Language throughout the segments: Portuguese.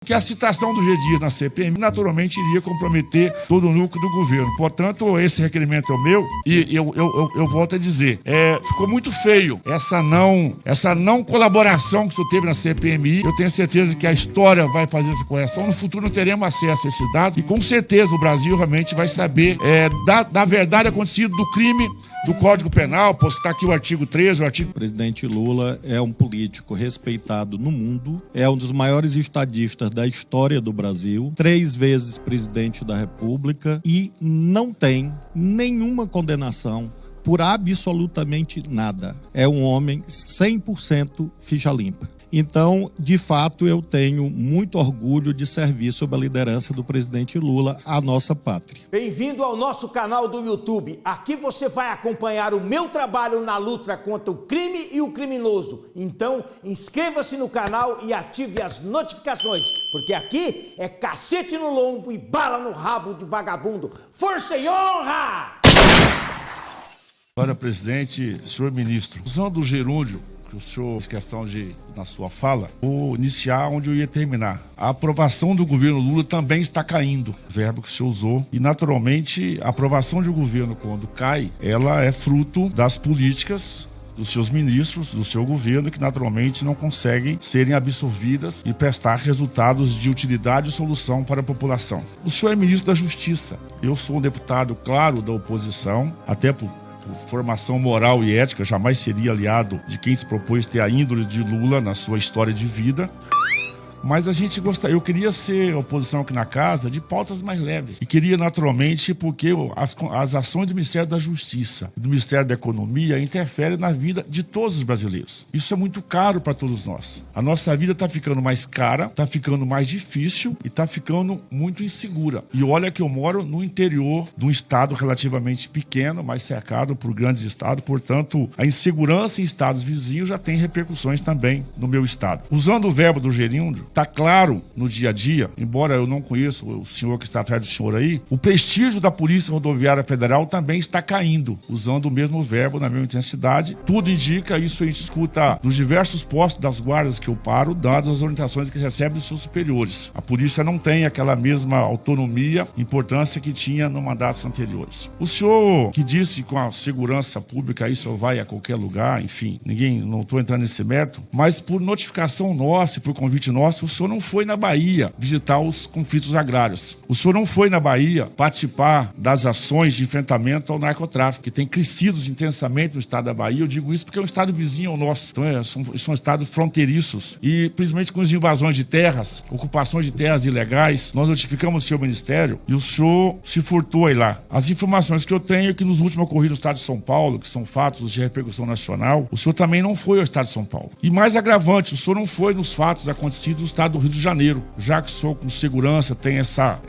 Que a citação do G. Dias na CPMI naturalmente iria comprometer todo o núcleo do governo. Portanto, esse requerimento é o meu e eu volto a dizer, ficou muito feio essa não colaboração que tu teve na CPMI. Eu tenho certeza que a história vai fazer essa correção. No futuro não teremos acesso a esse dado e com certeza o Brasil realmente vai saber da verdade acontecida do crime do Código Penal. Posso citar aqui o artigo 13, o artigo... O presidente Lula é um político respeitado no mundo, é um dos maiores estadistas da história do Brasil, 3 vezes presidente da República e não tem nenhuma condenação por absolutamente nada. É um homem 100% ficha limpa. Então, de fato, eu tenho muito orgulho de servir sob a liderança do presidente Lula à nossa pátria. Bem-vindo ao nosso canal do YouTube. Aqui você vai acompanhar o meu trabalho na luta contra o crime e o criminoso. Então, inscreva-se no canal e ative as notificações, porque aqui é cacete no lombo e bala no rabo de vagabundo. Força e honra! Senhora presidente, senhor ministro, usando o gerúndio que o senhor fez questão de, na sua fala, vou iniciar onde eu ia terminar. A aprovação do governo Lula também está caindo, verbo que o senhor usou, e naturalmente a aprovação de um governo quando cai, ela é fruto das políticas dos seus ministros, do seu governo, que naturalmente não conseguem serem absorvidas e prestar resultados de utilidade e solução para a população. O senhor é ministro da Justiça, eu sou um deputado, claro, da oposição, até por formação moral e ética, jamais seria aliado de quem se propôs ter a índole de Lula na sua história de vida. Mas eu queria ser oposição aqui na casa de pautas mais leves. E queria naturalmente porque as ações do Ministério da Justiça e do Ministério da Economia interferem na vida de todos os brasileiros. Isso é muito caro para todos nós. A nossa vida está ficando mais cara, está ficando mais difícil e está ficando muito insegura. E olha que eu moro no interior de um estado relativamente pequeno, mas cercado por grandes estados. Portanto, a insegurança em estados vizinhos já tem repercussões também no meu estado. Usando o verbo do gerúndio, está claro no dia a dia, embora eu não conheça o senhor que está atrás do senhor aí, o prestígio da Polícia Rodoviária Federal também está caindo, usando o mesmo verbo na mesma intensidade. Tudo indica, isso a gente escuta nos diversos postos das guardas que eu paro, dadas as orientações que recebe dos seus superiores. A polícia não tem aquela mesma autonomia e importância que tinha no mandatos anteriores. O senhor que disse com a segurança pública aí, o senhor vai a qualquer lugar, enfim, não estou entrando nesse mérito, mas por notificação nossa e por convite nosso, o senhor não foi na Bahia visitar os conflitos agrários. O senhor não foi na Bahia participar das ações de enfrentamento ao narcotráfico, que tem crescido intensamente no estado da Bahia. Eu digo isso porque é um estado vizinho ao nosso. Então, são estados fronteiriços. E, principalmente com as invasões de terras, ocupações de terras ilegais, nós notificamos o seu ministério e o senhor se furtou aí lá. As informações que eu tenho é que nos últimos ocorridos no estado de São Paulo, que são fatos de repercussão nacional, o senhor também não foi ao estado de São Paulo. E mais agravante, o senhor não foi nos fatos acontecidos no estado do Rio de Janeiro. Já que o senhor com segurança tem essa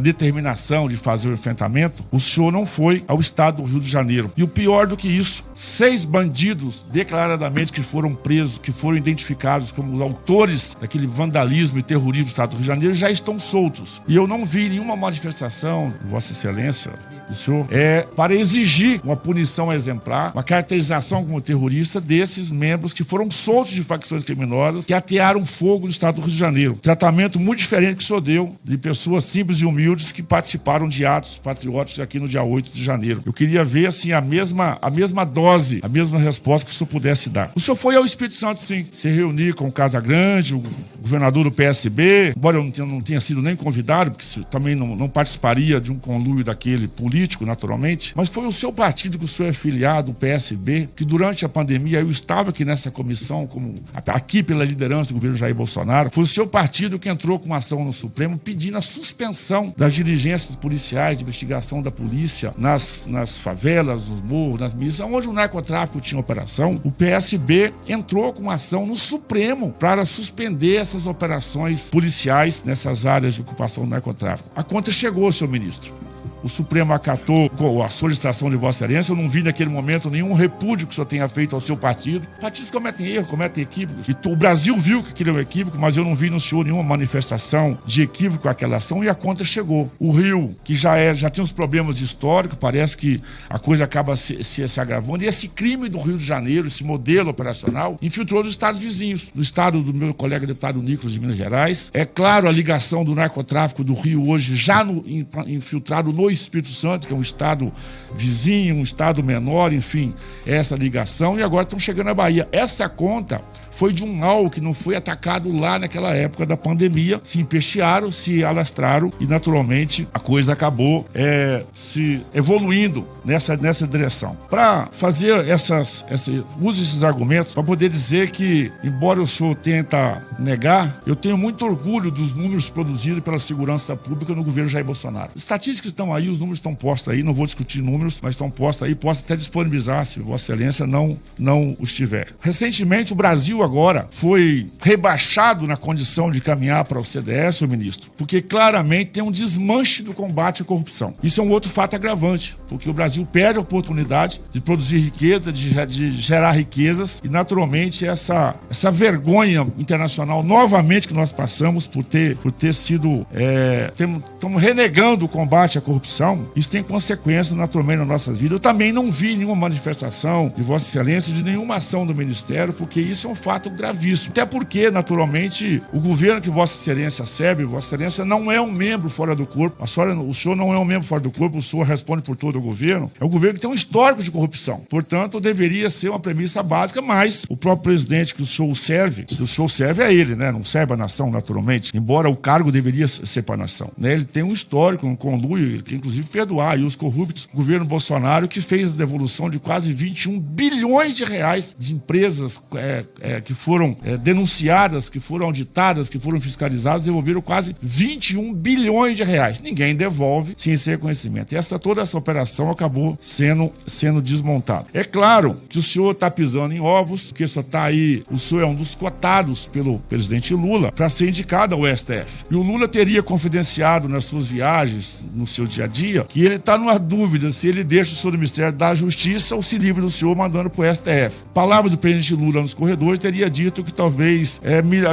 determinação de fazer o enfrentamento, o senhor não foi ao estado do Rio de Janeiro. E o pior do que isso, 6 bandidos declaradamente que foram presos, que foram identificados como autores daquele vandalismo e terrorismo do estado do Rio de Janeiro, já estão soltos. E eu não vi nenhuma manifestação, Vossa Excelência, do senhor, para exigir uma punição exemplar, uma caracterização como terrorista desses membros que foram soltos de facções criminosas que atearam fogo no estado do Rio de Janeiro. Tratamento muito diferente que o senhor deu de pessoas simples e humildes que participaram de atos patrióticos aqui no dia 8 de janeiro. Eu queria ver, assim, a mesma dose, a mesma resposta que o senhor pudesse dar. O senhor foi ao Espírito Santo, sim, se reunir com o Casagrande, o governador do PSB, embora eu não tenha sido nem convidado, porque também não participaria de um conluio daquele político, naturalmente, mas foi o seu partido que o senhor é filiado, o PSB, que durante a pandemia eu estava aqui nessa comissão, aqui pela liderança do governo Jair Bolsonaro, foi o seu partido que entrou com uma ação no Supremo pedindo a suspensão das diligências policiais, de investigação da polícia nas favelas, nos morros, nas milícias, onde o narcotráfico tinha operação. O PSB entrou com uma ação no Supremo para suspender essas operações policiais nessas áreas de ocupação do narcotráfico. A conta chegou, senhor ministro. o Supremo acatou a solicitação de Vossa Excelência. Eu não vi naquele momento nenhum repúdio que o senhor tenha feito ao seu partido. Partidos cometem erros, cometem equívocos. E o Brasil viu que aquilo é um equívoco, mas eu não vi no senhor nenhuma manifestação de equívoco àquela ação, e a conta chegou. O Rio, que já tinha uns problemas históricos, parece que a coisa acaba se agravando, e esse crime do Rio de Janeiro, esse modelo operacional, infiltrou nos estados vizinhos. No estado do meu colega deputado Nicolas de Minas Gerais. É claro a ligação do narcotráfico do Rio hoje já infiltrado no Espírito Santo, que é um estado vizinho, um estado menor, enfim, essa ligação, e agora estão chegando à Bahia. Essa conta foi de um alvo que não foi atacado lá naquela época da pandemia, se empestearam, se alastraram e naturalmente a coisa acabou se evoluindo nessa direção. Para fazer use esses argumentos para poder dizer que, embora o senhor tenta negar, eu tenho muito orgulho dos números produzidos pela segurança pública no governo Jair Bolsonaro. As estatísticas estão aí, os números estão postos aí, não vou discutir números, mas estão postos aí, posso até disponibilizar se Vossa Excelência não os tiver. Recentemente o Brasil agora foi rebaixado na condição de caminhar para o CDS, o ministro, porque claramente tem um desmanche do combate à corrupção. Isso é um outro fato agravante, porque o Brasil perde a oportunidade de produzir riqueza, de gerar riquezas, e naturalmente essa vergonha internacional novamente que nós passamos por ter sido estamos renegando o combate à corrupção. Isso tem consequências naturalmente nas nossas vidas. Eu também não vi nenhuma manifestação de Vossa Excelência, de nenhuma ação do Ministério, porque isso é um fato gravíssimo. Até porque, naturalmente, o governo que Vossa Excelência serve, Vossa Excelência não é um membro fora do corpo. O senhor não é um membro fora do corpo, o senhor responde por todo o governo. É um governo que tem um histórico de corrupção. Portanto, deveria ser uma premissa básica, mas o próprio presidente que o senhor serve a ele, né? Não serve a nação, naturalmente, embora o cargo deveria ser para a nação, né? Ele tem um histórico, um conluio, ele quer inclusive perdoar e os corruptos. O governo Bolsonaro, que fez a devolução de quase 21 bilhões de reais de empresas que foram denunciadas, que foram auditadas, que foram fiscalizadas, devolveram quase 21 bilhões de reais. Ninguém devolve sem esse reconhecimento. E toda essa operação acabou sendo desmontada. É claro que o senhor está pisando em ovos, porque o senhor é um dos cotados pelo presidente Lula para ser indicado ao STF. E o Lula teria confidenciado nas suas viagens, no seu dia a dia, que ele está numa dúvida se ele deixa o senhor do Ministério da Justiça ou se livra do senhor mandando para o STF. Palavra do presidente Lula nos corredores teria dito que talvez,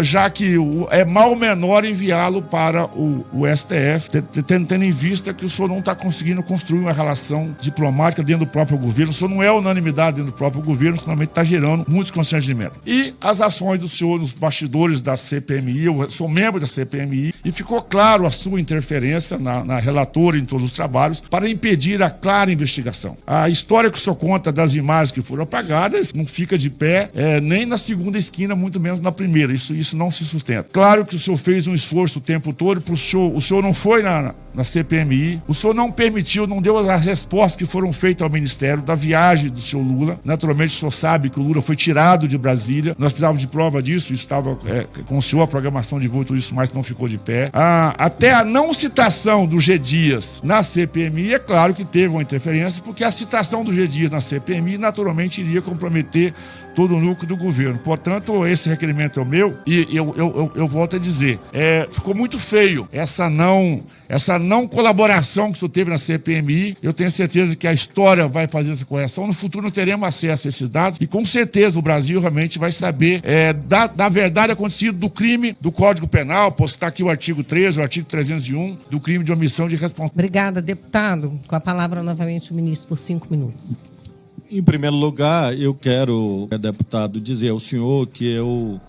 já que é mal menor enviá-lo para o STF, tendo em vista que o senhor não está conseguindo construir uma relação diplomática dentro do próprio governo. O senhor não é unanimidade dentro do próprio governo, que normalmente está gerando muitos constrangimentos. E as ações do senhor nos bastidores da CPMI, eu sou membro da CPMI, e ficou claro a sua interferência na relatora em todos os trabalhos para impedir a clara investigação. A história que o senhor conta das imagens que foram apagadas não fica de pé nem na segunda esquina, muito menos na primeira. Isso não se sustenta. Claro que o senhor fez um esforço o tempo todo, o senhor não foi na CPMI, o senhor não permitiu, não deu as respostas que foram feitas ao Ministério da viagem do senhor Lula. Naturalmente, o senhor sabe que o Lula foi tirado de Brasília. Nós precisávamos de prova disso, estava com o senhor a programação de voo e tudo isso, mas não ficou de pé. Até a não citação do G. Dias na CPMI, é claro que teve uma interferência, porque a citação do G. Dias na CPMI naturalmente iria comprometer todo o núcleo do governo. Portanto, esse requerimento é o meu, e eu volto a dizer, ficou muito feio essa não colaboração que o senhor teve na CPMI. Eu tenho certeza que a história vai fazer essa correção. No futuro não teremos acesso a esses dados, e com certeza o Brasil realmente vai saber da verdade acontecida do crime do Código Penal. Posso citar aqui o artigo 13, o artigo 301, do crime de omissão de responsabilidade. Obrigada, deputado. Com a palavra novamente o ministro por 5 minutos. Em primeiro lugar, eu quero, deputado, dizer ao senhor que eu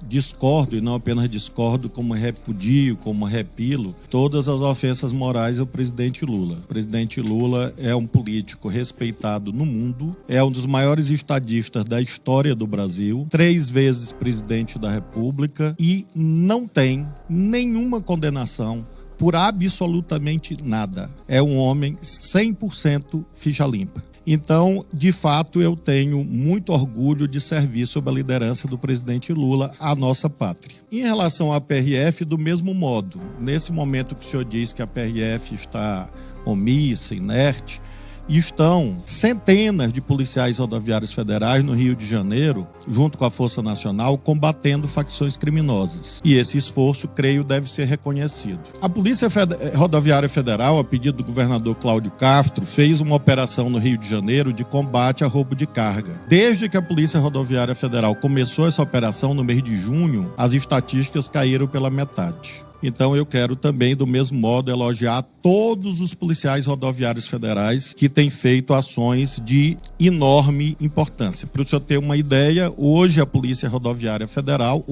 discordo, e não apenas discordo, como repudio, como repilo, todas as ofensas morais ao presidente Lula. O presidente Lula é um político respeitado no mundo, é um dos maiores estadistas da história do Brasil, 3 vezes presidente da República, e não tem nenhuma condenação por absolutamente nada. É um homem 100% ficha limpa. Então, de fato, eu tenho muito orgulho de servir sob a liderança do presidente Lula à nossa pátria. Em relação à PRF, do mesmo modo, nesse momento que o senhor diz que a PRF está omissa, inerte, estão centenas de policiais rodoviários federais no Rio de Janeiro, junto com a Força Nacional, combatendo facções criminosas. E esse esforço, creio, deve ser reconhecido. A Polícia Rodoviária Federal, a pedido do governador Cláudio Castro, fez uma operação no Rio de Janeiro de combate a roubo de carga. Desde que a Polícia Rodoviária Federal começou essa operação no mês de junho, as estatísticas caíram pela metade. Então eu quero também, do mesmo modo, elogiar todos os policiais rodoviários federais que têm feito ações de enorme importância. Para o senhor ter uma ideia, hoje a Polícia Rodoviária Federal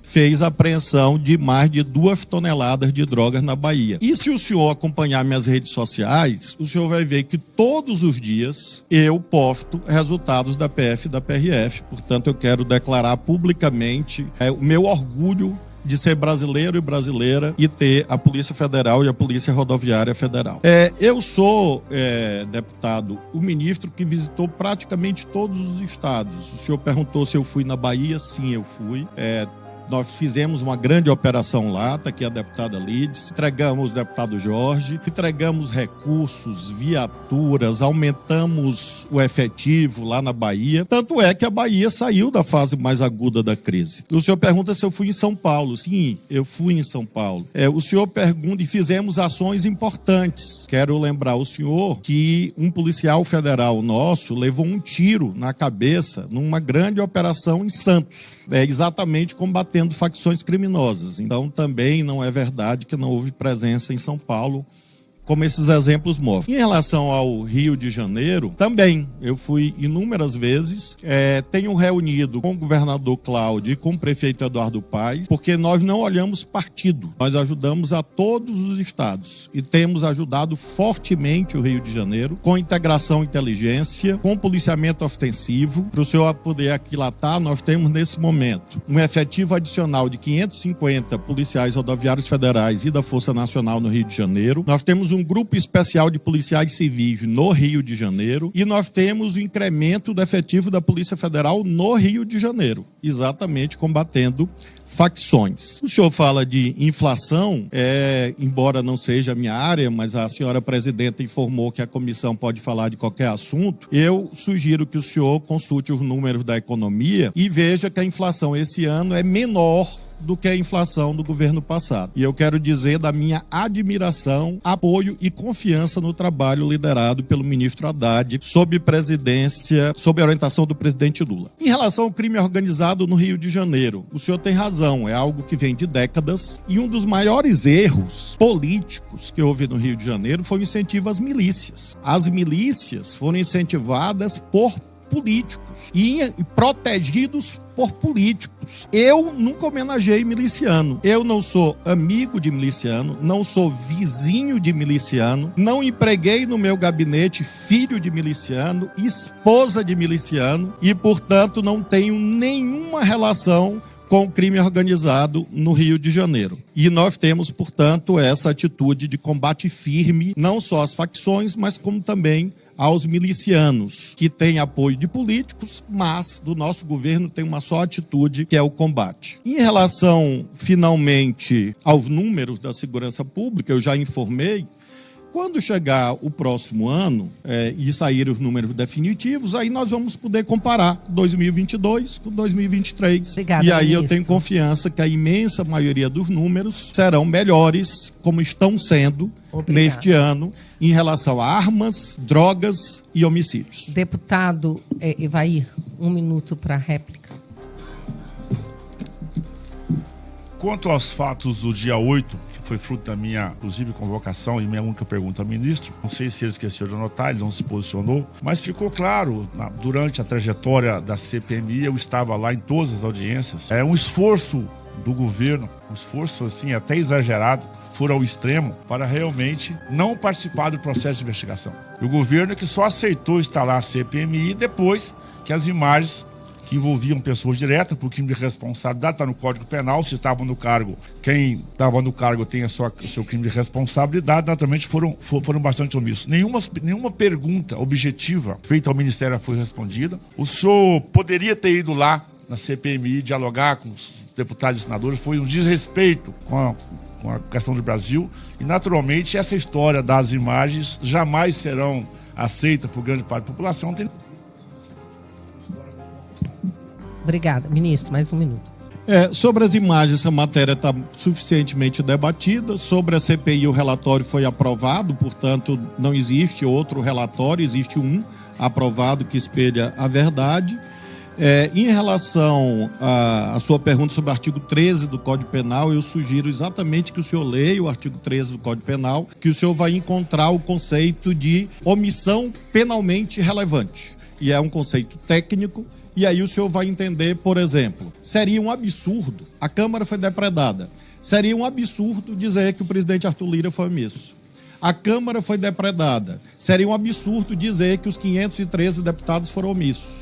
fez a apreensão de mais de 2 toneladas de drogas na Bahia. E se o senhor acompanhar minhas redes sociais, o senhor vai ver que todos os dias eu posto resultados da PF e da PRF. Portanto, eu quero declarar publicamente o meu orgulho de ser brasileiro e brasileira e ter a Polícia Federal e a Polícia Rodoviária Federal. Eu sou, deputado, o ministro que visitou praticamente todos os estados. O senhor perguntou se eu fui na Bahia. Sim, eu fui. Nós fizemos uma grande operação lá, está aqui a deputada Lides, entregamos o deputado Jorge, entregamos recursos, viaturas, aumentamos o efetivo lá na Bahia. Tanto é que a Bahia saiu da fase mais aguda da crise. O senhor pergunta se eu fui em São Paulo. Sim, eu fui em São Paulo. O senhor pergunta e fizemos ações importantes. Quero lembrar o senhor que um policial federal nosso levou um tiro na cabeça numa grande operação em Santos, exatamente combatendo facções criminosas. Então também não é verdade que não houve presença em São Paulo, como esses exemplos mostram. Em relação ao Rio de Janeiro, também eu fui inúmeras vezes, tenho reunido com o governador Cláudio e com o prefeito Eduardo Paes, porque nós não olhamos partido, nós ajudamos a todos os estados e temos ajudado fortemente o Rio de Janeiro, com integração e inteligência, com policiamento ostensivo. Para o senhor poder aquilatar, nós temos nesse momento um efetivo adicional de 550 policiais rodoviários federais e da Força Nacional no Rio de Janeiro. Nós temos um grupo especial de policiais civis no Rio de Janeiro e nós temos o incremento do efetivo da Polícia Federal no Rio de Janeiro, exatamente combatendo facções. O senhor fala de inflação, embora não seja a minha área, mas a senhora presidenta informou que a comissão pode falar de qualquer assunto. Eu sugiro que o senhor consulte os números da economia e veja que a inflação esse ano é menor do que a inflação do governo passado. E eu quero dizer da minha admiração, apoio e confiança no trabalho liderado pelo ministro Haddad, sob orientação do presidente Lula. Em relação ao crime organizado no Rio de Janeiro, o senhor tem razão, é algo que vem de décadas, e um dos maiores erros políticos que houve no Rio de Janeiro foi o incentivo às milícias. As milícias foram incentivadas por políticos e protegidos por políticos. Eu nunca homenageei miliciano. Eu não sou amigo de miliciano, não sou vizinho de miliciano, não empreguei no meu gabinete filho de miliciano, esposa de miliciano e, portanto, não tenho nenhuma relação com o crime organizado no Rio de Janeiro. E nós temos, portanto, essa atitude de combate firme, não só às facções, mas como também aos milicianos, que têm apoio de políticos, mas do nosso governo tem uma só atitude, que é o combate. Em relação, finalmente, aos números da segurança pública, eu já informei, quando chegar o próximo ano e saírem os números definitivos, aí nós vamos poder comparar 2022 com 2023. Obrigada, e aí ministro. eu tenho confiança que a imensa maioria dos números serão melhores, como estão sendo neste ano, em relação a armas, drogas e homicídios. Deputado Evair, 1 minuto para a réplica. Quanto aos fatos do dia 8, que foi fruto da minha, inclusive, convocação e minha única pergunta ao ministro, não sei se ele esqueceu de anotar, ele não se posicionou, mas ficou claro, durante a trajetória da CPMI, eu estava lá em todas as audiências, um esforço do governo, um esforço assim até exagerado, for ao extremo, para realmente não participar do processo de investigação. E o governo é que só aceitou instalar a CPMI depois que as imagens que envolviam pessoas diretas por crime de responsabilidade, está no Código Penal, se estavam no cargo, quem estava no cargo tem o seu crime de responsabilidade, naturalmente foram bastante omissos. Nenhuma pergunta objetiva feita ao Ministério foi respondida. O senhor poderia ter ido lá na CPMI dialogar com os deputados e senadores, foi um desrespeito com a questão do Brasil e, naturalmente, essa história das imagens jamais serão aceita por grande parte da população, tem... Obrigada. Ministro, mais um minuto. Sobre as imagens, essa matéria está suficientemente debatida. Sobre a CPI, o relatório foi aprovado, portanto, não existe outro relatório, existe um aprovado que espelha a verdade. Em relação à sua pergunta sobre o artigo 13 do Código Penal, eu sugiro exatamente que o senhor leia o artigo 13 do Código Penal, que o senhor vai encontrar o conceito de omissão penalmente relevante. E é um conceito técnico. E aí o senhor vai entender, por exemplo, seria um absurdo, a Câmara foi depredada, seria um absurdo dizer que o presidente Arthur Lira foi omisso. A Câmara foi depredada, seria um absurdo dizer que os 513 deputados foram omissos.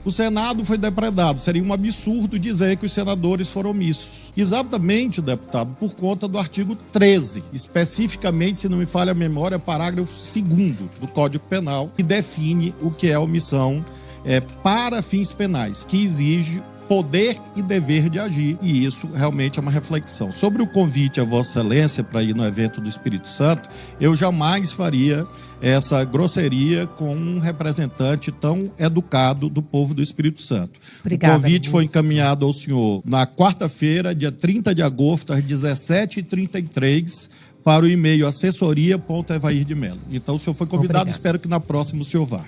O Senado foi depredado, seria um absurdo dizer que os senadores foram omissos. Exatamente, deputado, por conta do artigo 13, especificamente, se não me falha a memória, parágrafo 2º do Código Penal, que define o que é omissão para fins penais, que exige poder e dever de agir, e isso realmente é uma reflexão. Sobre o convite a Vossa Excelência para ir no evento do Espírito Santo, eu jamais faria essa grosseria com um representante tão educado do povo do Espírito Santo. Obrigada, o convite foi ministro. encaminhado ao senhor na quarta-feira, dia 30 de agosto, às 17h33, para o e-mail assessoria.evair de Mello. Então, o senhor foi convidado, Obrigada. espero que na próxima o senhor vá.